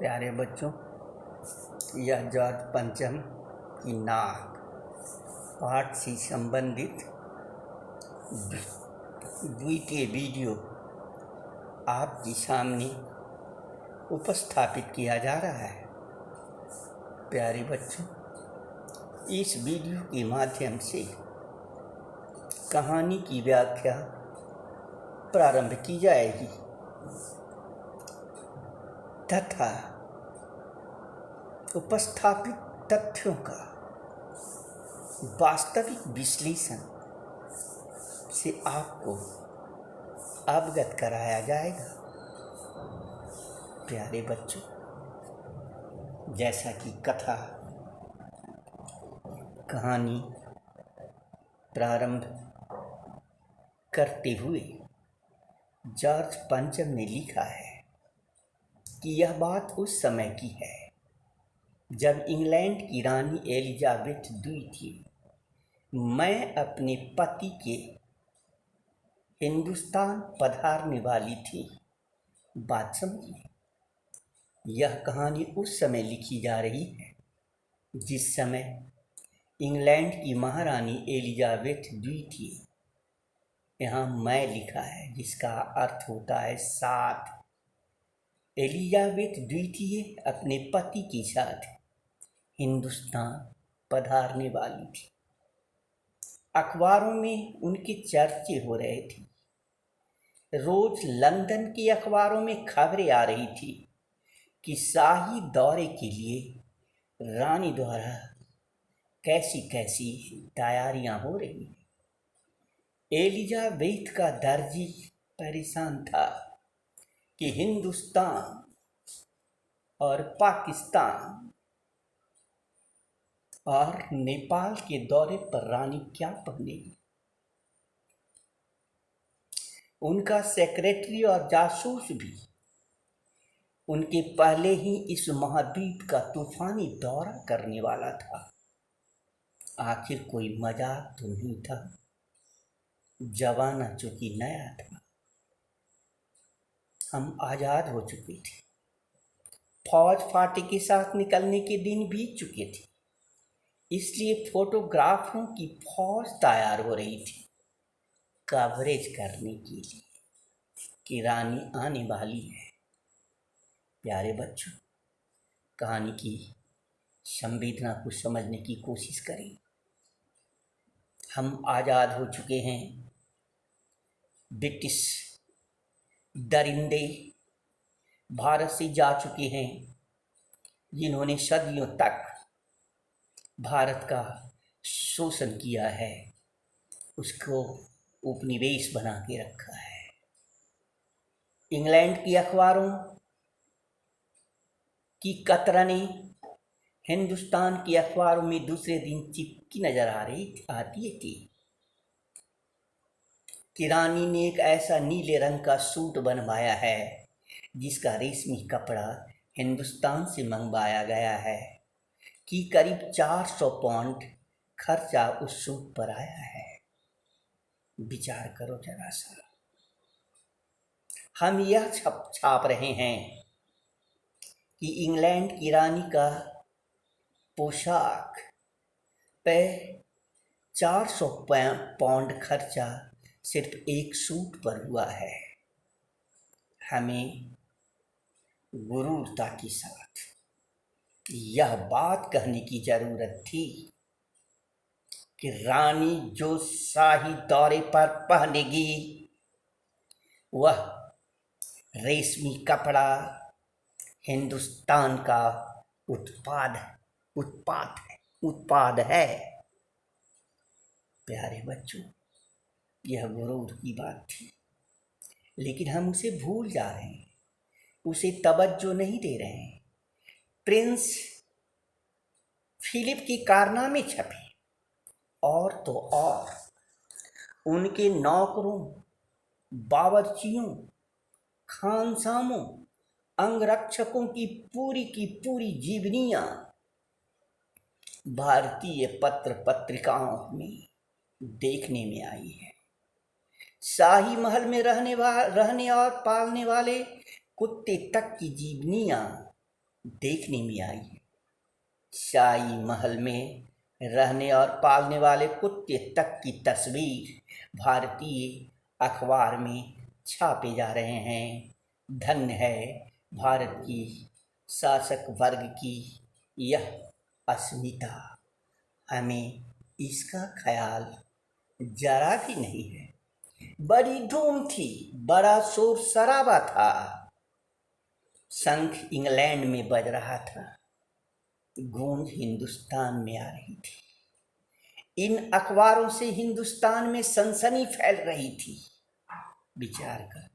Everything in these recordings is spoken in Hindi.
प्यारे बच्चों, यह जॉर्ज पंचम की नाक पाठ से संबंधित द्वितीय वीडियो आपके सामने उपस्थापित किया जा रहा है। प्यारे बच्चों, इस वीडियो के माध्यम से कहानी की व्याख्या प्रारंभ की जाएगी तथा उपस्थापित तथ्यों का वास्तविक विश्लेषण से आपको अवगत कराया जाएगा। प्यारे बच्चों, जैसा कि कहानी प्रारंभ करते हुए जॉर्ज पंचम ने लिखा है कि यह बात उस समय की है जब इंग्लैंड की रानी एलिजाबेथ द्वितीय थी। मैं अपने पति के हिंदुस्तान पधारने वाली थी। बात समझिए, यह कहानी उस समय लिखी जा रही है जिस समय इंग्लैंड की महारानी एलिजाबेथ द्वितीय, यहाँ मैं लिखा है जिसका अर्थ होता है साथ, एलिजाबेथ द्वितीय अपने पति के साथ हिंदुस्तान पधारने वाली थी। अखबारों में उनके चर्चे हो रहे थे। रोज लंदन के अखबारों में खबरें आ रही थी कि शाही दौरे के लिए रानी द्वारा कैसी कैसी तैयारियां हो रही हैं। एलिजाबेथ का दर्जी परेशान था कि हिंदुस्तान और पाकिस्तान और नेपाल के दौरे पर रानी क्या पहनेगी। उनका सेक्रेटरी और जासूस भी उनके पहले ही इस महाद्वीप का तूफानी दौरा करने वाला था। आखिर कोई मजाक तो नहीं था, जमाना चूंकि नया था, हम आज़ाद हो चुके थे, फौज फाटे के साथ निकलने के दिन बीत चुके थे, इसलिए फोटोग्राफरों की फौज तैयार हो रही थी कवरेज करने के लिए कि रानी आने वाली है। प्यारे बच्चों, कहानी की संवेदना को समझने की कोशिश करें। हम आज़ाद हो चुके हैं। ब्रिटिश दरिंदे भारत से जा चुके हैं जिन्होंने सदियों तक भारत का शोषण किया है, उसको उपनिवेश बना के रखा है। इंग्लैंड की अखबारों की कतरनें हिंदुस्तान की अखबारों में दूसरे दिन चिपकी नजर आती थी कि रानी ने एक ऐसा नीले रंग का सूट बनवाया है जिसका रेशमी कपड़ा हिंदुस्तान से मंगवाया गया है कि करीब 400 पाउंड खर्चा उस सूट पर आया है। विचार करो जरा सा। हम यह छाप रहे हैं कि इंग्लैंड की रानी का पोशाक पे 400 पाउंड खर्चा सिर्फ एक सूट पर हुआ है। हमें गुरूरता के साथ यह बात कहने की जरूरत थी कि रानी जो शाही दौरे पर पहनेगी वह रेशमी कपड़ा हिंदुस्तान का उत्पाद है। प्यारे बच्चों, यह गुरूर की बात थी, लेकिन हम उसे भूल जा रहे हैं, उसे तवज्जो नहीं दे रहे हैं। प्रिंस फिलिप के कारनामे छपे और तो और उनके नौकरों, बावर्चियों, खानसामों, अंगरक्षकों की पूरी जीवनियां भारतीय पत्र पत्रिकाओं में देखने में आई है। शाही महल में रहने और पालने वाले कुत्ते तक की जीवनियां देखने में आई है। शाही महल में रहने और पालने वाले कुत्ते तक की तस्वीर भारतीय अखबार में छापे जा रहे हैं। धन्य है भारत की शासक वर्ग की यह अस्मिता। हमें इसका ख्याल जरा भी नहीं है। बड़ी धूम थी, बड़ा शोर शराबा था। शंख इंग्लैंड में बज रहा था, गूंज हिंदुस्तान में आ रही थी। इन अखबारों से हिंदुस्तान में सनसनी फैल रही थी। विचार कर,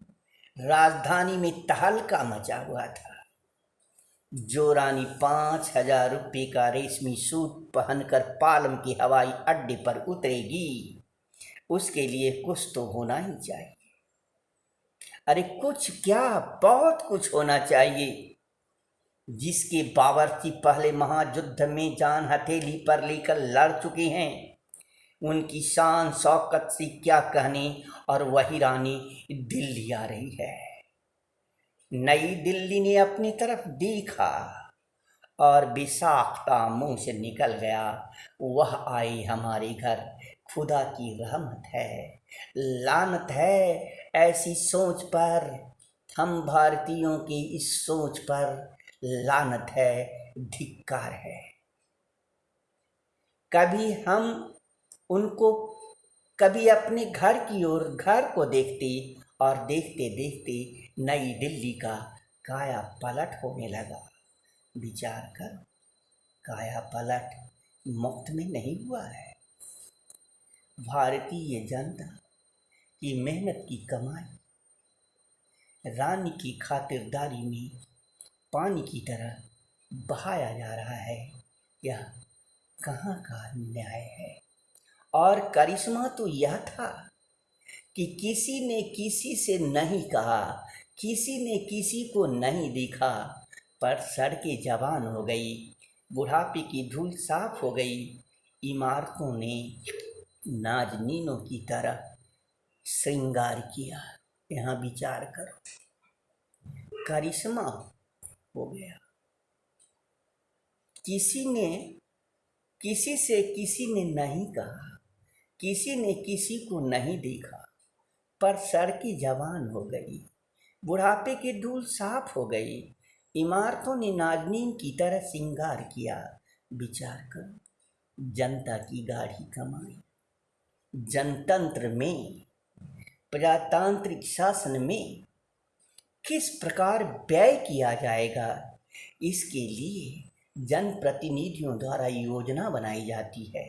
राजधानी में तहलका मचा हुआ था। जो रानी 5,000 रुपये का रेशमी सूट पहनकर पालम के हवाई अड्डे पर उतरेगी, उसके लिए कुछ तो होना ही चाहिए। अरे कुछ क्या, बहुत कुछ होना चाहिए। जिसके बावर्ची पहले महायुद्ध में जान हथेली पर लेकर लड़ चुके हैं, उनकी शान शौकत से क्या कहने। और वही रानी दिल्ली आ रही है। नई दिल्ली ने अपनी तरफ देखा और बेसाख्ता मुंह से निकल गया, वह आई हमारे घर, खुदा की रहमत है। लानत है ऐसी सोच पर, हम भारतीयों की इस सोच पर लानत है, धिक्कार है। कभी हम उनको, कभी अपने घर की ओर, घर को देखते और देखते देखते नई दिल्ली का काया पलट होने लगा। विचार करो, काया पलट मुफ्त में नहीं हुआ है। भारतीय जनता की मेहनत की कमाई रानी की खातिरदारी में पानी की तरह बहाया जा रहा है। यह कहाँ का न्याय है। और करिश्मा तो यह था कि किसी ने किसी से नहीं कहा, किसी ने किसी को नहीं देखा, पर सड़कें जवान हो गई, बुढ़ापे की धूल साफ हो गई, इमारतों ने नाजनीनों की तरह श्रृंगार किया। यहाँ विचार करो, करिश्मा हो गया। किसी ने किसी से किसी ने नहीं कहा, किसी ने किसी को नहीं देखा, पर सड़कें जवान हो गई, बुढ़ापे की धूल साफ हो गई, इमारतों ने नाज़नीन की तरह श्रृंगार किया। विचार करो, जनता की गाढ़ी कमाई, जनतंत्र में, प्रजातांत्रिक शासन में किस प्रकार व्यय किया जाएगा, इसके लिए जनप्रतिनिधियों द्वारा योजना बनाई जाती है।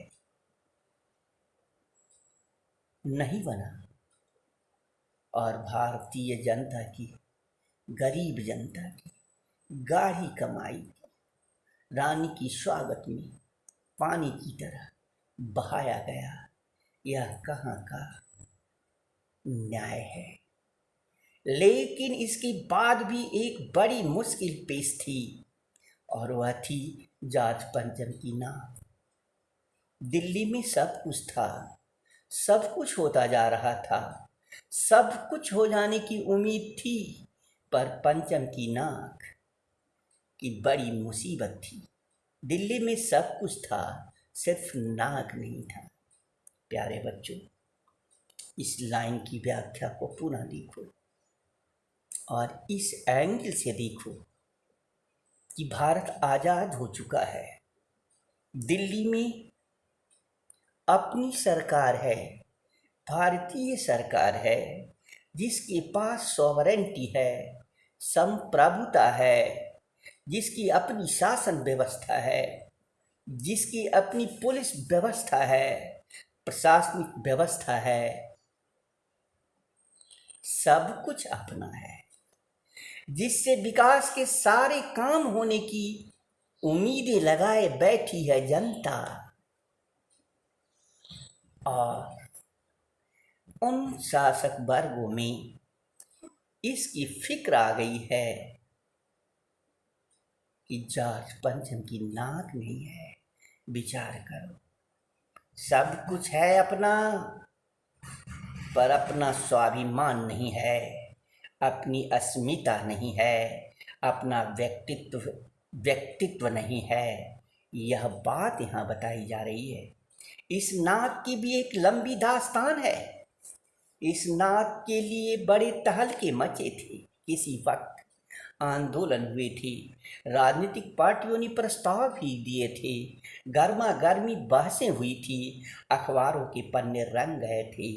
नहीं बना। और भारतीय जनता की, गरीब जनता की गाढ़ी कमाई रानी की स्वागत में पानी की तरह बहाया गया। यह कहाँ का न्याय है। लेकिन इसके बाद भी एक बड़ी मुश्किल पेश थी, और वह थी जॉर्ज पंचम की नाव। दिल्ली में सब कुछ था, सब कुछ होता जा रहा था, सब कुछ हो जाने की उम्मीद थी, पर पंचम की नाक की बड़ी मुसीबत थी। दिल्ली में सब कुछ था, सिर्फ नाक नहीं था। प्यारे बच्चों, इस लाइन की व्याख्या को पुनः देखो और इस एंगल से देखो कि भारत आज़ाद हो चुका है, दिल्ली में अपनी सरकार है, भारतीय सरकार है, जिसके पास सॉवरेंटी है, संप्रभुता है, जिसकी अपनी शासन व्यवस्था है, जिसकी अपनी पुलिस व्यवस्था है, प्रशासनिक व्यवस्था है, सब कुछ अपना है, जिससे विकास के सारे काम होने की उम्मीदें लगाए बैठी है जनता। और उन शासक वर्गों में इसकी फिक्र आ गई है कि जॉर्ज पंचम की नाक नहीं है। विचार करो, सब कुछ है अपना, पर अपना स्वाभिमान नहीं है, अपनी अस्मिता नहीं है, अपना व्यक्तित्व व्यक्तित्व नहीं है, यह बात यहाँ बताई जा रही है। इस नाग की भी एक लंबी दास्तान है। इस नाग के लिए बड़े तहलके मचे थे। किसी वक्त आंदोलन हुए थे, राजनीतिक पार्टियों ने प्रस्ताव भी दिए थे, गर्मा गर्मी बहसें हुई थी, अखबारों के पन्ने रंग गए थे।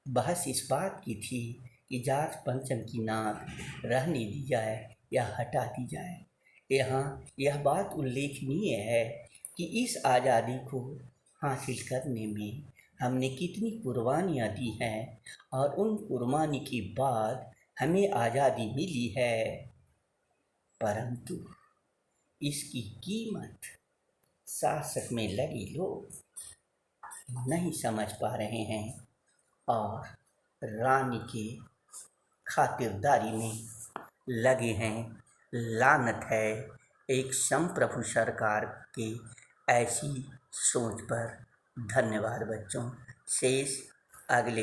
बहस इस बात की थी कि जाट पंचम की नाग रहने दी जाए या हटा दी जाए। यहाँ यह बात उल्लेखनीय है कि इस आज़ादी को हासिल करने में हमने कितनी कुर्बानियाँ दी हैं और उन कुर्बानी के बाद हमें आज़ादी मिली है, परंतु इसकी कीमत शासक में लगे लोग नहीं समझ पा रहे हैं और रानी की खातिरदारी में लगे हैं। लानत है एक संप्रभु सरकार की ऐसी सोच पर। धन्यवाद बच्चों। शेष अगले